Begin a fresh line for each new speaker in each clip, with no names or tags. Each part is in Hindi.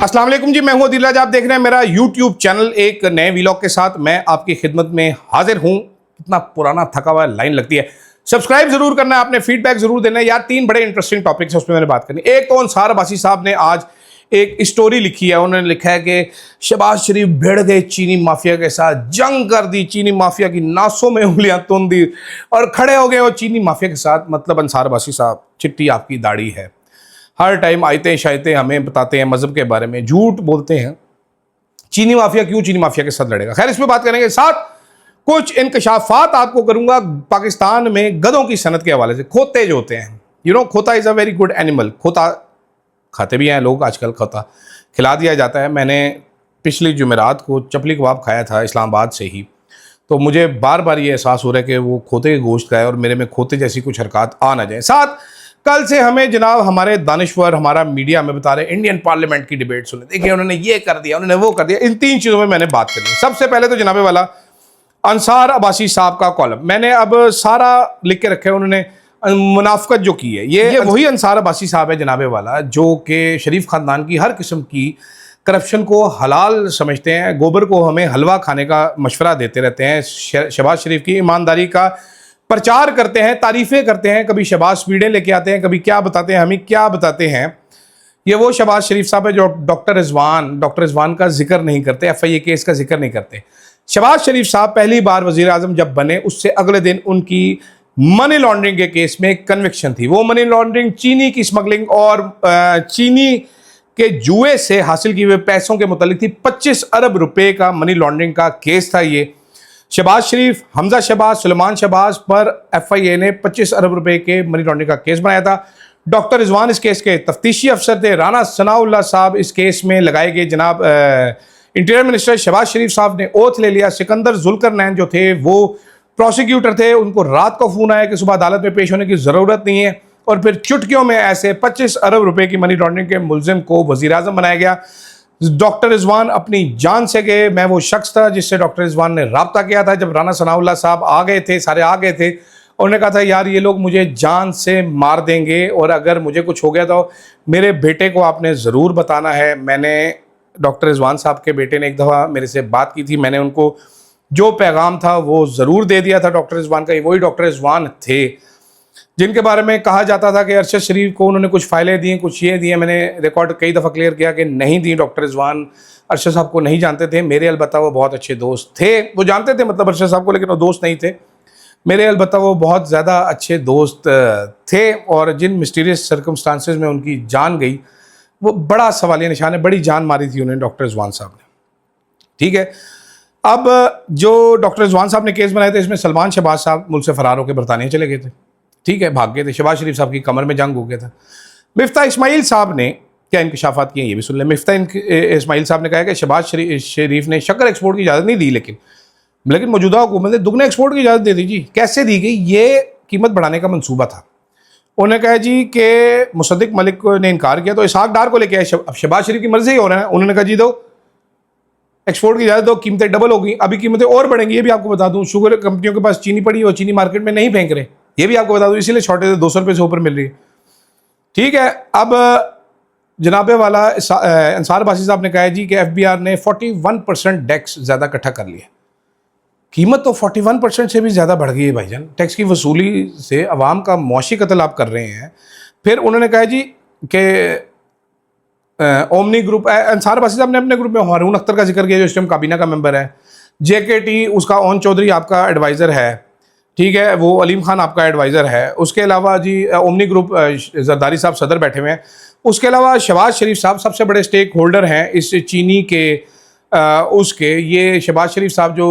अस्सलाम वालेकुम जी, मैं हूं दिलराज। आप देख रहे हैं मेरा यूट्यूब चैनल। एक नए व्लॉग के साथ मैं आपकी खिदमत में हाजिर हूं। कितना पुराना थका हुआ लाइन लगती है। सब्सक्राइब जरूर करना है, आपने फीडबैक जरूर देना है यार। 3 बड़े इंटरेस्टिंग टॉपिक्स है, उसमें मैंने बात करनी। एक तो अंसार अब्बासी साहब ने आज एक स्टोरी लिखी है। उन्होंने लिखा है कि शहबाज शरीफ भिड़ गए चीनी माफिया के साथ, जंग कर दी, चीनी माफिया की नासों में उंगलियां तुन दी और खड़े हो गए वो चीनी माफिया के साथ। मतलब अंसार अब्बासी साहब, चिट्टी आपकी दाढ़ी है। हर टाइम आयते शायते हमें बताते हैं मजहब के बारे में, झूठ बोलते हैं। चीनी माफिया क्यों चीनी माफिया के साथ लड़ेगा? खैर, इस पर बात करेंगे। साथ कुछ इंकशाफात आपको करूंगा पाकिस्तान में गधों की सनत के हवाले से। खोते जो होते हैं, खोता is a very good animal. खोता खाते भी हैं लोग आजकल, खोता खिला दिया जाता है। मैंने पिछली जुमेरात को चपली कबाब खाया था इस्लामाबाद से ही, तो मुझे बार बार ये एहसास हो रहा है कि वो खोते के गोश्त का है और मेरे में खोते जैसी कुछ हरकत आ ना जाए। साथ कल से हमें जनाब हमारे दानिश्वर, हमारा मीडिया में बता रहे इंडियन पार्लियामेंट की डिबेट सुने, देखिए उन्होंने ये कर दिया, उन्होंने वो कर दिया। इन 3 चीज़ों में मैंने बात करनी है। सबसे पहले तो जनाबे वाला अंसार अब्बासी साहब का कॉलम मैंने अब सारा लिख के रखा है। उन्होंने मुनाफकत जो की है, ये वही अंसार अब्बासी साहब है जनाबे वाला, जो कि शरीफ ख़ानदान की हर किस्म की करप्शन को हलाल समझते हैं। गोबर को हमें हलवा खाने का मशवरा देते रहते हैं। शहबाज शरीफ की ईमानदारी का प्रचार करते हैं, तारीफ़ें करते हैं। कभी शहबाज स्पीडें लेके आते हैं, कभी क्या बताते हैं, हमें क्या बताते हैं। ये वो शहबाज शरीफ साहब है जो डॉक्टर रिजवान का जिक्र नहीं करते, FIA केस का जिक्र नहीं करते। शहबाज शरीफ साहब पहली बार वज़ीर आज़म जब बने, उससे अगले दिन उनकी मनी लॉन्ड्रिंग के केस में कन्विक्शन थी। वो मनी लॉन्ड्रिंग चीनी की स्मगलिंग और चीनी के जुए से हासिल किए हुए पैसों के मुतालिक थी। 25 अरब रुपए का मनी लॉन्ड्रिंग का केस था ये। शहबाज शरीफ, हमजा शहबाज, सुलेमान शहबाज पर FIA ने 25 अरब रुपए के मनी लॉन्ड्रिंग का केस बनाया था। डॉक्टर रिजवान इस केस के तफ्तीशी अफसर थे। राना सनाउल्लाह साहब इस केस में लगाए गए। जनाब इंटीरियर मिनिस्टर शहबाज शरीफ साहब ने ओथ ले लिया। सिकंदर जुल्करनैन जो थे वो प्रोसिक्यूटर थे, उनको रात को फ़ोन आया कि सुबह अदालत में पेश होने की ज़रूरत नहीं है, और फिर चुटकियों में ऐसे 25 अरब रुपए की मनी लॉन्ड्रिंग के मुलजिम को वज़ीर आज़म बनाया गया। डॉक्टर रिजवान अपनी जान से गए। मैं वो शख्स था जिससे डॉक्टर रिजवान ने राब्ता किया था जब राना सनाउल्लाह साहब आ गए थे, सारे आ गए थे। उन्होंने कहा था यार ये लोग मुझे जान से मार देंगे और अगर मुझे कुछ हो गया तो मेरे बेटे को आपने ज़रूर बताना है। मैंने डॉक्टर रिजवान साहब के बेटे ने एक दफ़ा मेरे से बात की थी, मैंने उनको जो पैगाम था वो ज़रूर दे दिया था डॉक्टर रिजवान का। वही डॉक्टर रिजवान थे जिनके बारे में कहा जाता था कि अरशद शरीफ को उन्होंने कुछ फाइलें दी, कुछ ये दिए। मैंने रिकॉर्ड कई दफ़ा क्लियर किया कि नहीं दी। डॉक्टर रिजवान अरशद साहब को नहीं जानते थे मेरे, अलबत्ता वो बहुत अच्छे दोस्त थे। वो जानते थे मतलब अरशद साहब को, लेकिन वो दोस्त नहीं थे मेरे, अलबत्ता वो बहुत ज़्यादा अच्छे दोस्त थे। और जिन मिस्टीरियस सर्कमस्टांसेस में उनकी जान गई वो बड़ा सवालिया निशान है। बड़ी जान मारी थी उन्हें डॉक्टर रिजवान साहब ने, ठीक है। अब जो डॉक्टर रिजवान साहब ने केस बनाए थे, इसमें सलमान शहबाज साहब मुल्क से फ़रार होकर बरतानिया चले गए थे, ठीक है, भाग गए थे। शहबाज शरीफ साहब की कमर में जंग हो गया था। मिफ्ता इस्माइल साहब ने क्या इंकशाफात किए ये भी सुन लें। मिफ्ता इस्माइल साहब ने कहा कि शहबाज शरीफ ने शक्कर एक्सपोर्ट की इजाज़त नहीं दी, लेकिन मौजूदा हुकूमत ने दुगने एक्सपोर्ट की इजाज़त दे दी जी। कैसे दी गई? ये कीमत बढ़ाने का मंसूबा था। उन्होंने कहा जी कि मुसद्दिक मलिक ने इनकार किया तो इसहाक डार को लेके आए। अब शहबाज शरीफ की मर्जी ही हो रहा है। उन्होंने कहा जी दो एक्सपोर्ट की इजाज़त दो, कीमतें डबल हो गई, अभी कीमतें और बढ़ेंगी। ये भी आपको बता दूं, शुगर कंपनियों के पास चीनी पड़ी है, चीनी मार्केट में नहीं फेंक रहे, ये भी आपको बता दूं, इसीलिए शॉर्टेज 200 रुपये से ऊपर मिल रही है, ठीक है। अब जनाबे वाला अंसार अब्बासी साहब ने कहा जी कि FBR ने 41% टैक्स ज़्यादा इकट्ठा कर लिया। कीमत तो 41% से भी ज़्यादा बढ़ गई है भाईजान। टैक्स की वसूली से अवाम का मुआशी कत्ल आप कर रहे हैं। फिर उन्होंने कहा जी कि ओमनी ग्रुप, अंसार अब्बासी साहब ने अपने ग्रुप में हारून अख्तर का जिक्र किया जो इस टाइम काबीना का मेंबर है। JKT उसका ओन चौधरी आपका एडवाइज़र है, ठीक है, वो अलीम खान आपका एडवाइज़र है। उसके अलावा जी ओमनी ग्रुप जरदारी साहब सदर बैठे हुए हैं। उसके अलावा शहबाज शरीफ साहब सबसे बड़े स्टेक होल्डर हैं इस चीनी के उसके। ये शहबाज शरीफ साहब जो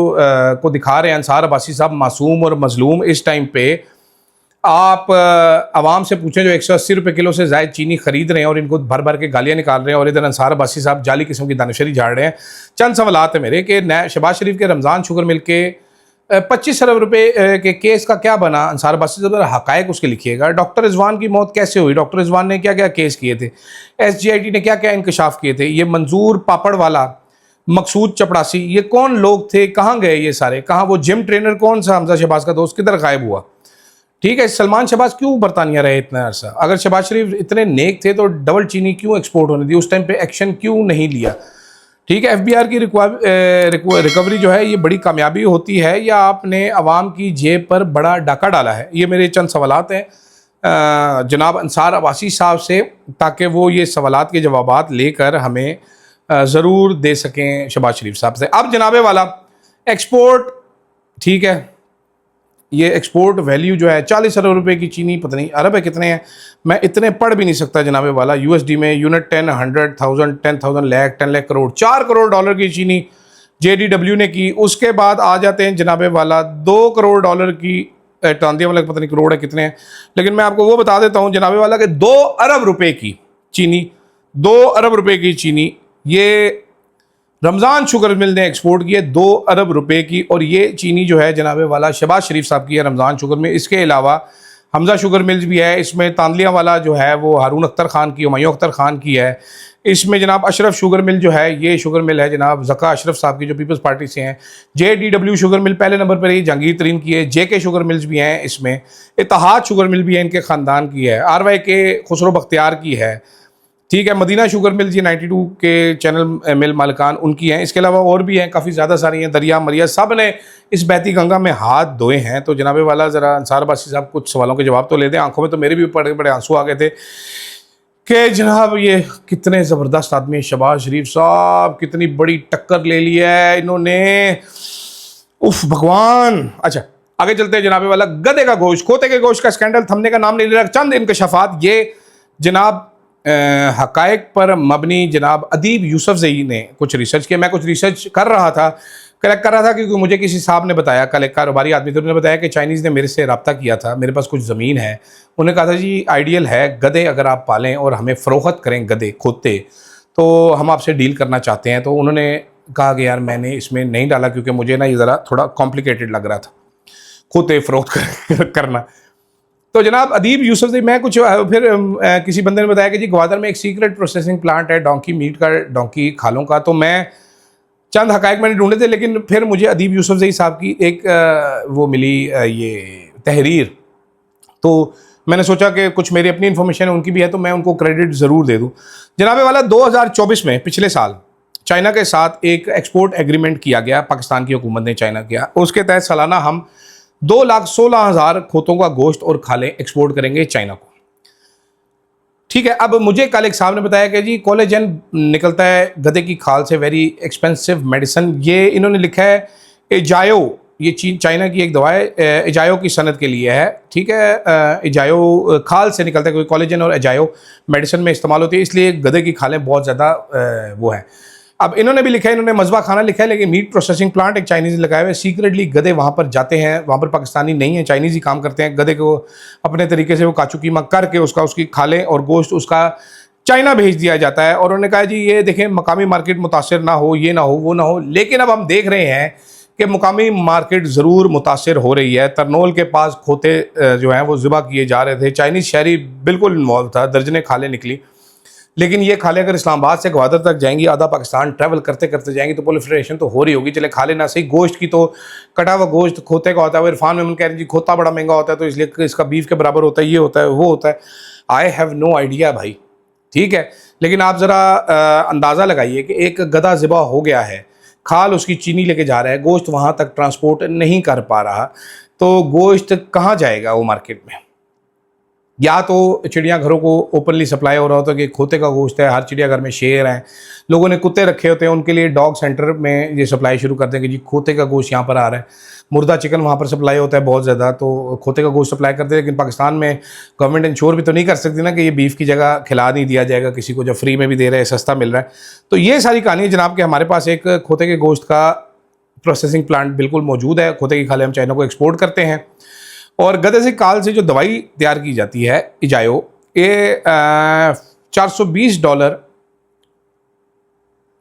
को दिखा रहे हैं अंसार अब्बासी साहब मासूम और मजलूम इस टाइम पे। आप आवाम से पूछें जो 180 रुपये किलो से ज़ायद चीनी खरीद रहे हैं और इनको भर भर के गालियाँ निकाल रहे हैं, और इधर अंसार अब्बासी साहब जाली किस्म की दानिशरी झाड़ रहे हैं। चंद सवालात है मेरे कि शहबाज शरीफ के रमज़ान शुगर मिल के 25 अरब रुपए के केस का क्या बना? अंसार अब्बासी साहब हक़ाइक़ उसके लिखिएगा। डॉक्टर रिजवान की मौत कैसे हुई? डॉक्टर रिजवान ने क्या क्या केस किए थे? SGIT ने क्या क्या इंकशाफ किए थे? ये मंजूर पापड़ वाला, मकसूद चपड़ासी, ये कौन लोग थे? कहाँ गए ये सारे? कहाँ वो जिम ट्रेनर कौन सा हमजा शहबाज का दोस्त किधर गायब हुआ? ठीक है, सलमान शहबाज क्यों बरतानिया रहे इतना अरसा? अगर शहबाज शरीफ इतने नेक थे तो डबल चीनी क्यों एक्सपोर्ट होने दी? उस टाइम पे एक्शन क्यों नहीं लिया? ठीक है, एफबीआर की रिकवरी जो है ये बड़ी कामयाबी होती है या आपने अवाम की जेब पर बड़ा डाका डाला है? ये मेरे चंद सवालात हैं जनाब अंसार अब्बासी साहब से, ताकि वो ये सवालात के जवाबात लेकर हमें ज़रूर दे सकें शहबाज शरीफ साहब से। अब जनाबे वाला एक्सपोर्ट, ठीक है, ये एक्सपोर्ट वैल्यू जो है 40 अरब रुपए की चीनी, पता नहीं अरब है कितने हैं, मैं इतने पढ़ भी नहीं सकता जनाबे वाला। यूएसडी में यूनिट 10, 100,000, 10,000 लाख, 10 लाख करोड़, 4 करोड़ डॉलर की चीनी जेडीडब्ल्यू ने की। उसके बाद आ जाते हैं जनाबे वाला 2 करोड़ डॉलर की टांदिया वाला, पता नहीं करोड़ है कितने हैं, लेकिन मैं आपको वो बता देता हूँ जनाबे वाला कि 2 अरब रुपए की चीनी, 2 अरब रुपए की चीनी ये रमज़ान शुगर मिल ने एक्सपोर्ट की है, 2 अरब रुपए की। और ये चीनी जो है जनाबे वाला शहबाज शरीफ साहब की है रमज़ान शुगर में। इसके अलावा हमजा शुगर मिल्स भी है, इसमें तांदलिया वाला जो है वो हारून अख्तर खान की, हुमायूं अख्तर खान की है। इसमें जनाब अशरफ शुगर मिल जो है, ये शुगर मिल है जनाब ज़का अशरफ साहब की जो पीपल्स पार्टी से हैं। JDW शुगर मिल पहले नंबर पर है, जहांगीर तरीन की है। JK शुगर मिल्स भी हैं, इसमें इत्तेहाद शुगर मिल भी है, इनके ख़ानदान की है। RYK खुसरो बख्तियार की है, ठीक है। मदीना शुगर मिल जी 92 के चैनल मिल मालिकान उनकी हैं। इसके अलावा और भी हैं, काफ़ी ज़्यादा सारी हैं। दरिया मरिया सब ने इस बहती गंगा में हाथ धोए हैं। तो जनाबे वाला ज़रा अंसार अब्बासी साहब कुछ सवालों के जवाब तो ले दें। आंखों में तो मेरे भी बड़े बड़े आंसू आ गए थे कि जनाब ये कितने ज़बरदस्त आदमी है शहबाज शरीफ साहब, कितनी बड़ी टक्कर ले ली है इन्होंने, उफ भगवान। अच्छा आगे चलते हैं जनाबे वाला। गधे का गोश्त, खोते के गोश्त का स्कैंडल थमने का नाम नहीं ले रहा। चंद इंकशाफात, ये जनाब हकायक पर मबनी जनाब अदीब यूसुफजई ने कुछ रिसर्च किया। मैं कुछ रिसर्च कर रहा था, कलेक्ट कर रहा था, क्योंकि मुझे किसी साहब ने बताया, कल एक कारोबारी आदमी थे, उन्होंने बताया कि चाइनीज़ ने मेरे से रब्ता किया था, मेरे पास कुछ ज़मीन है, उन्होंने कहा था जी आइडियल है गधे अगर आप पालें और हमें फ़रोख्त करें गधे खोते, तो हम आपसे डील करना चाहते हैं। तो उन्होंने कहा कि यार मैंने इसमें नहीं डाला क्योंकि मुझे ना ये ज़रा थोड़ा कॉम्प्लिकेटेड लग रहा था खोते फ़रोख्त करना। तो जनाब अदीब यूसुफ से मैं कुछ फिर किसी बंदे ने बताया कि जी ग्वादर में एक सीक्रेट प्रोसेसिंग प्लांट है डोंकी मीट का, डोंकी खालों का। तो मैं चंद हकायक मैंने ढूंढे थे, लेकिन फिर मुझे अदीब यूसुफ साहब की एक वो मिली ये तहरीर, तो मैंने सोचा कि कुछ मेरी अपनी इन्फॉर्मेशन है, उनकी भी है, तो मैं उनको क्रेडिट ज़रूर दे दूँ। जनाबे वाला 2024 में पिछले साल चाइना के साथ एक एक्सपोर्ट एग्रीमेंट किया गया, पाकिस्तान की हुकूमत ने चाइना किया। उसके तहत सालाना हम 2,16,000 खोतों का गोश्त और खालें एक्सपोर्ट करेंगे चाइना को, ठीक है। अब मुझे कल एक साहब ने बताया कि जी कोलेजन निकलता है गधे की खाल से, वेरी एक्सपेंसिव मेडिसिन। ये इन्होंने लिखा है एजायो, ये चाइना की एक दवा है, एजायो की सनत के लिए है, ठीक है। एजायो खाल से निकलता है, क्योंकि कोलेजन और एजायो मेडिसिन में इस्तेमाल होती है, इसलिए गधे की खालें बहुत ज़्यादा वो है। अब इन्होंने भी लिखा है, इन्होंने मजबा खाना लिखा है, लेकिन मीट प्रोसेसिंग प्लांट एक चाइनीज़ लगाए हुए, सीक्रेटली गधे वहाँ पर जाते हैं, वहाँ पर पाकिस्तानी नहीं है, चाइनीज़ ही काम करते हैं। गधे को अपने तरीके से वो काचू कीमा करके उसकी खालें और गोश्त उसका चाइना भेज दिया जाता है। और उन्होंने कहा जी ये देखें मकामी मार्केट मुतासर ना हो, ये ना हो, वो ना हो। लेकिन अब हम देख रहे हैं कि मुकामी मार्केट ज़रूर मुतासर हो रही है। तरनोल के पास खोते जो हैं वो ज़िबा किए जा रहे थे, चाइनीज़ शहरी बिल्कुल इन्वॉल्व था, दर्जने खालें निकली। लेकिन ये खालें अगर इस्लामाबाद से ग्वादर तक जाएंगी, आधा पाकिस्तान ट्रैवल करते करते जाएंगी, तो प्रोलिफरेशन तो हो रही होगी। चले खाले ना सही, गोश्त की तो कटा हुआ गोश्त खोते का होता है। वो इरफान में कह रहे हैं जी खोता बड़ा महंगा होता है तो इसलिए इसका बीफ के बराबर होता है, ये होता है, वो होता है। आई हैव नो आइडिया भाई, ठीक है। लेकिन आप ज़रा अंदाज़ा लगाइए कि एक गधा ज़िबा हो गया है, खाल उसकी चीनी लेके जा रहा है, गोश्त वहाँ तक ट्रांसपोर्ट नहीं कर पा रहा, तो गोश्त कहाँ जाएगा वो मार्केट में? या तो चिड़ियाघरों को ओपनली सप्लाई हो रहा होता है कि खोते का गोश्त है, हर चिड़ियाघर में शेर हैं, लोगों ने कुत्ते रखे होते हैं, उनके लिए डॉग सेंटर में ये सप्लाई शुरू करते हैं कि जी खोते का गोश्त यहाँ पर आ रहा है। मुर्दा चिकन वहाँ पर सप्लाई होता है बहुत ज़्यादा, तो खोते का गोश्त सप्लाई करते हैं। लेकिन पाकिस्तान में गवर्नमेंट इंश्योर भी तो नहीं कर सकती ना कि ये बीफ की जगह खिला नहीं दिया जाएगा किसी को, जब फ्री में भी दे रहे हैं, सस्ता मिल रहा है। तो ये सारी कहानी जनाब कि हमारे पास एक खोते के गोश्त का प्रोसेसिंग प्लांट बिल्कुल मौजूद है। खोते की खालें हम चाइना को एक्सपोर्ट करते हैं। और गधे से काल से जो दवाई तैयार की जाती है इजायो, ये $420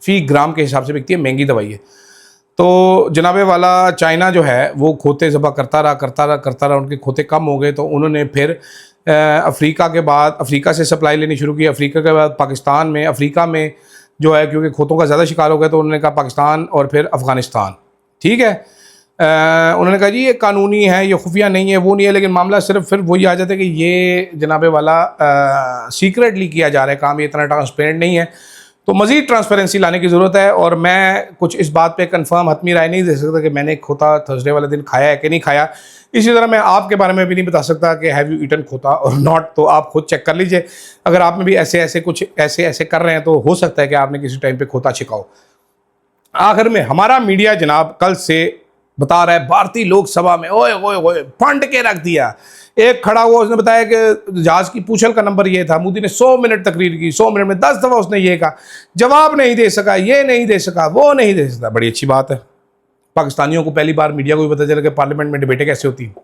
फी ग्राम के हिसाब से बिकती है, महंगी दवाई है। तो जनाबे वाला चाइना जो है वो खोते ज़बा करता रहा, उनके खोते कम हो गए, तो उन्होंने फिर अफ्रीका के बाद अफ्रीका से सप्लाई लेनी शुरू की। अफ्रीका के बाद पाकिस्तान में, अफ्रीका में जो है क्योंकि खोतों का ज़्यादा शिकार हो गया, तो उन्होंने कहा पाकिस्तान और फिर अफ़गानिस्तान, ठीक है। उन्होंने कहा जी ये कानूनी है, ये खुफिया नहीं है, वो नहीं है, लेकिन मामला सिर्फ फिर वही आ जाता है कि ये जनाबे वाला सीक्रेटली किया जा रहा है काम, ये इतना ट्रांसपेरेंट नहीं है। तो मज़ीद ट्रांसपेरेंसी लाने की ज़रूरत है। और मैं कुछ इस बात पे कंफर्म हतमी राय नहीं दे सकता कि मैंने खोता थर्सडे वाले दिन खाया है कि नहीं खाया। इसी तरह मैं आपके बारे में भी नहीं बता सकता कि हैव यू ईटन खोता और नॉट, तो आप खुद चेक कर लीजिए। अगर आप में भी ऐसे कर रहे हैं तो हो सकता है कि आपने किसी टाइम पे खोता छिकाओ। आखिर में हमारा मीडिया जनाब कल से बता रहा है भारतीय लोकसभा में ओए ओए ओए फंड के रख दिया। एक खड़ा हुआ, उसने बताया कि जहाज की पूछल का नंबर ये था। मोदी ने 100 मिनट तकरीर की, 100 मिनट में 10 दफ़ा उसने ये कहा, जवाब नहीं दे सका, ये नहीं दे सका, वो नहीं दे सका। बड़ी अच्छी बात है, पाकिस्तानियों को पहली बार मीडिया को भी पता चला कि पार्लियामेंट में डिबेटें कैसे होती हैं।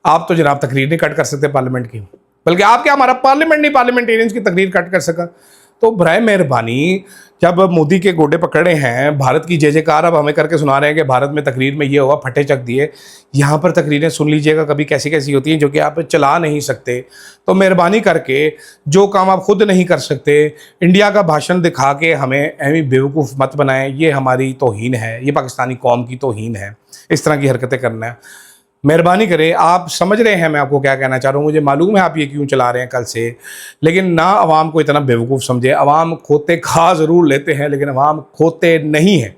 आप तो जनाब तकरीर नहीं कट कर सकते पार्लियामेंट की, बल्कि आप क्या, हमारा पार्लियामेंट नहीं पार्लियामेंटेरियंस की तकरीर कट कर सका। तो बराए मेहरबानी, जब मोदी के गोडे पकड़े हैं, भारत की जय जयकार अब हमें करके सुना रहे हैं कि भारत में तकरीर में ये हुआ, फटे चक दिए। यहाँ पर तकरीरें सुन लीजिएगा कभी कैसी कैसी होती हैं जो कि आप चला नहीं सकते। तो मेहरबानी करके जो काम आप खुद नहीं कर सकते, इंडिया का भाषण दिखा के हमें ऐवी बेवकूफ़ मत बनाएं। ये हमारी तौहीन है, ये पाकिस्तानी कौम की तौहीन है इस तरह की हरकतें करना है। मेहरबानी करें, आप समझ रहे हैं मैं आपको क्या कहना चाह रहा हूँ, मुझे मालूम है आप ये क्यों चला रहे हैं कल से, लेकिन ना अवाम को इतना बेवकूफ़ समझे। अवाम खोते खा ज़रूर लेते हैं लेकिन अवाम खोते नहीं हैं,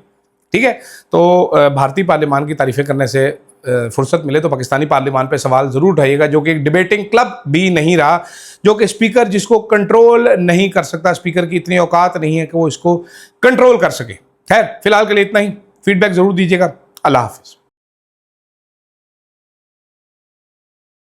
ठीक है। तो भारतीय पार्लियामान की तारीफ़ें करने से फुर्सत मिले तो पाकिस्तानी पार्लियामान पे सवाल ज़रूर उठाइएगा, जो कि एक डिबेटिंग क्लब भी नहीं रहा, जो कि स्पीकर जिसको कंट्रोल नहीं कर सकता, स्पीकर की इतनी औकात नहीं है कि वो इसको कंट्रोल कर सके। खैर, फिलहाल के लिए इतना ही। फीडबैक ज़रूर दीजिएगा। अल्लाह हाफ़िज़।